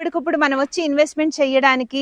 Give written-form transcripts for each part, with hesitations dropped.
ఇప్పటికప్పుడు మనం వచ్చి ఇన్వెస్ట్మెంట్ చేయడానికి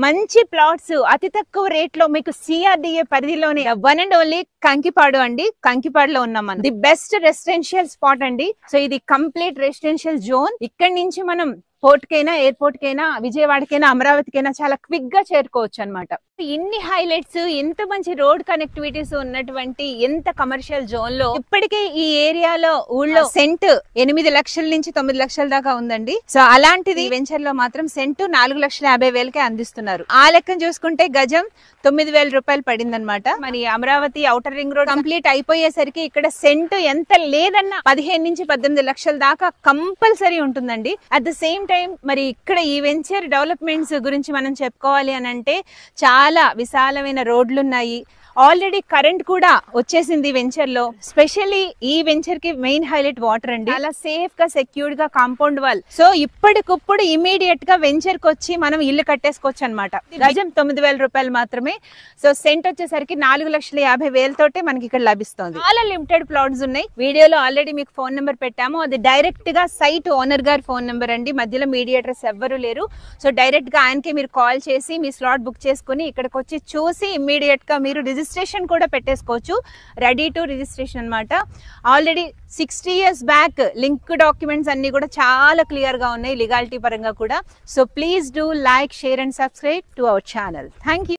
మంచి ప్లాట్స్ అతి తక్కువ రేట్ లో మీకు సిఆర్డిఏ పరిధిలోనే వన్ అండ్ ఓన్లీ కంకిపాడు అండి. కంకిపాడులో ఉన్నాం మనం. ది బెస్ట్ రెసిడెన్షియల్ స్పాట్ అండి. సో ఇది కంప్లీట్ రెసిడెన్షియల్ జోన్. ఇక్కడి నుంచి మనం పోర్ట్ కైనా, ఎయిర్పోర్ట్ కైనా, విజయవాడకైనా, అమరావతికైనా చాలా క్విక్ గా చేరుకోవచ్చు అనమాట. ఇన్ని హైలైట్స్, ఎంత మంచి రోడ్ కనెక్టివిటీస్ ఉన్నటువంటి ఎంత కమర్షియల్ జోన్ లో ఇప్పటికే ఈ ఏరియాలో ఊళ్ళో సెంట్ 8 లక్షల నుంచి 9 లక్షల దాకా ఉందండి. సో అలాంటిది వెంచర్ లో మాత్రం సెంట్ 4,50,000కే అందిస్తున్నారు. ఆ లెక్కన చూసుకుంటే గజం 9,000 రూపాయలు పడింది అనమాట. మరి Amaravati outer ring road complete అయిపోయేసరికి ఇక్కడ సెంట్ ఎంత లేదన్నా 15 నుంచి 18 లక్షల దాకా కంపల్సరీ ఉంటుందండి. అట్ ద సేమ్ టైం మరి ఇక్కడ ఈ వెంచర్ డెవలప్మెంట్స్ గురించి మనం చెప్పుకోవాలి అని అంటే చాలా విశాలమైన రోడ్లు ఉన్నాయి. ఆల్రెడీ కరెంట్ కూడా వచ్చేసింది వెంచర్ లో. స్పెషల్లీ ఈ వెంచర్ కి మెయిన్ హైలైట్ వాటర్ అండి. చాలా సేఫ్ గా, సెక్యూర్డ్ గా కాంపౌండ్ వాల్. సో ఇప్పటికప్పుడు ఇమీడియట్ గా వెంచర్ కి వచ్చి మనం ఇల్లు కట్టేసుకోవచ్చు అనమాట. గజం 9,000 రూపాయలు మాత్రమే. సో సెంట్ వచ్చేసరికి 4,50,000 తోటే మనకి ఇక్కడ లభిస్తుంది. చాలా లిమిటెడ్ ప్లాట్స్ ఉన్నాయి. వీడియోలో ఆల్రెడీ మీకు ఫోన్ నెంబర్ పెట్టాము. అది డైరెక్ట్ గా సైట్ ఓనర్ గారి ఫోన్ నెంబర్ అండి. మధ్యలో మీడియేటర్స్ ఎవ్వరూ లేరు. సో డైరెక్ట్ గా ఆయనకి మీరు కాల్ చేసి మీ స్లాట్ బుక్ చేసుకుని ఇక్కడికి వచ్చి చూసి ఇమీడియట్ గా మీరు రిజిస్ట్రేషన్ కూడా పెట్టేసుకోవచ్చు. రెడీ టు రిజిస్ట్రేషన్ అనమాట. Already 60 years back link documents అన్ని కూడా చాలా క్లియర్ గా ఉన్నాయి లీగాలిటీ పరంగా కూడా. So please do like, share and subscribe to our channel. Thank you.